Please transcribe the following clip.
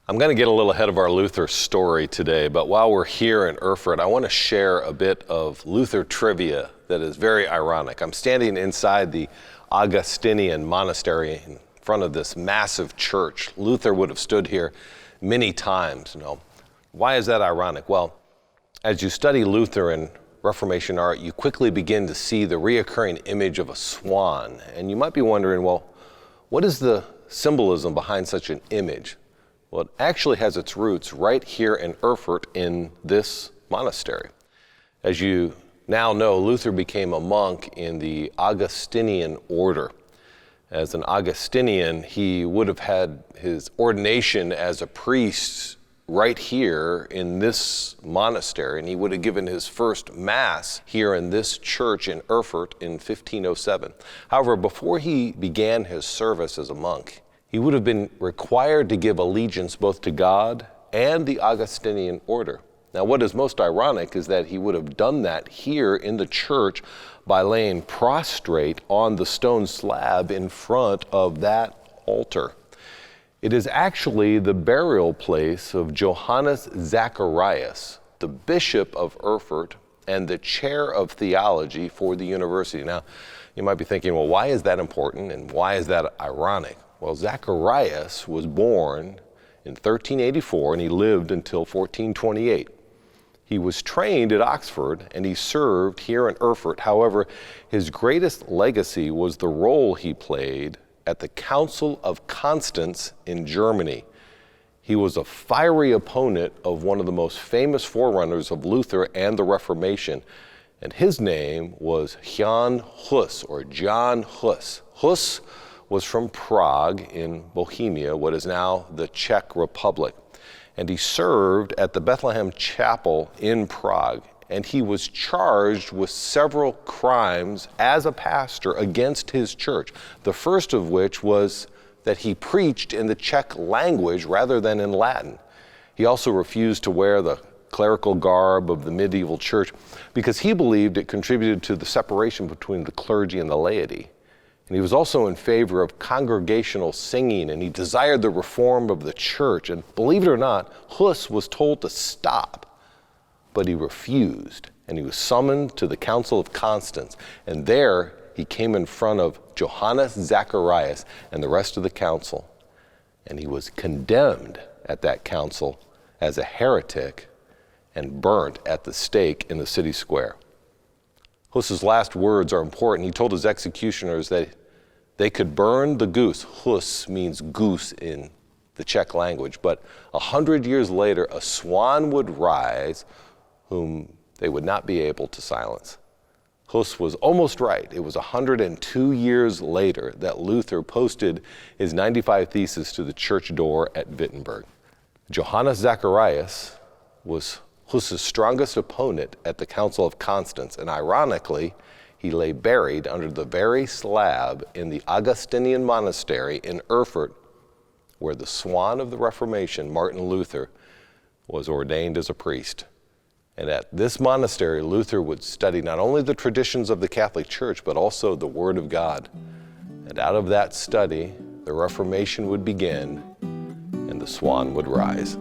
I'm going to get a little ahead of our Luther story today, but while we're here in Erfurt, I want to share a bit of Luther trivia that is very ironic. I'm standing inside the Augustinian Monastery in front of this massive church. Luther would have stood here many times. Why is that ironic? Well, as you study Luther and Reformation art, you quickly begin to see the reoccurring image of a swan. And you might be wondering, well, what is the symbolism behind such an image? Well, it actually has its roots right here in Erfurt in this monastery. As you now know, Luther became a monk in the Augustinian order. As an Augustinian, he would have had his ordination as a priest right here in this monastery, and he would have given his first Mass here in this church in Erfurt in 1507. However, before he began his service as a monk, he would have been required to give allegiance both to God and the Augustinian order. Now, what is most ironic is that he would have done that here in the church by laying prostrate on the stone slab in front of that altar. It is actually the burial place of Johannes Zacharias, the bishop of Erfurt and the chair of theology for the university. Now, you might be thinking, well, why is that important and why is that ironic? Well, Zacharias was born in 1384 and he lived until 1428. He was trained at Oxford and he served here in Erfurt. However, his greatest legacy was the role he played at the Council of Constance in Germany. He was a fiery opponent of one of the most famous forerunners of Luther and the Reformation, and his name was Jan Hus, or John Hus. Hus was from Prague in Bohemia, what is now the Czech Republic. And he served at the Bethlehem Chapel in Prague. And he was charged with several crimes as a pastor against his church. The first of which was that he preached in the Czech language rather than in Latin. He also refused to wear the clerical garb of the medieval church because he believed it contributed to the separation between the clergy and the laity. And he was also in favor of congregational singing, and he desired the reform of the church. And believe it or not, Hus was told to stop, but he refused, and he was summoned to the Council of Constance. And there he came in front of Johannes Zacharias and the rest of the council. And he was condemned at that council as a heretic and burnt at the stake in the city square. Hus's last words are important. He told his executioners that they could burn the goose. Hus means goose in the Czech language. But 100 years later, a swan would rise whom they would not be able to silence. Hus was almost right. It was 102 years later that Luther posted his 95 Theses to the church door at Wittenberg. Johannes Zacharias was Hus's strongest opponent at the Council of Constance, and ironically, he lay buried under the very slab in the Augustinian Monastery in Erfurt, where the swan of the Reformation, Martin Luther, was ordained as a priest. And at this monastery, Luther would study not only the traditions of the Catholic Church, but also the Word of God. And out of that study, the Reformation would begin, and the swan would rise.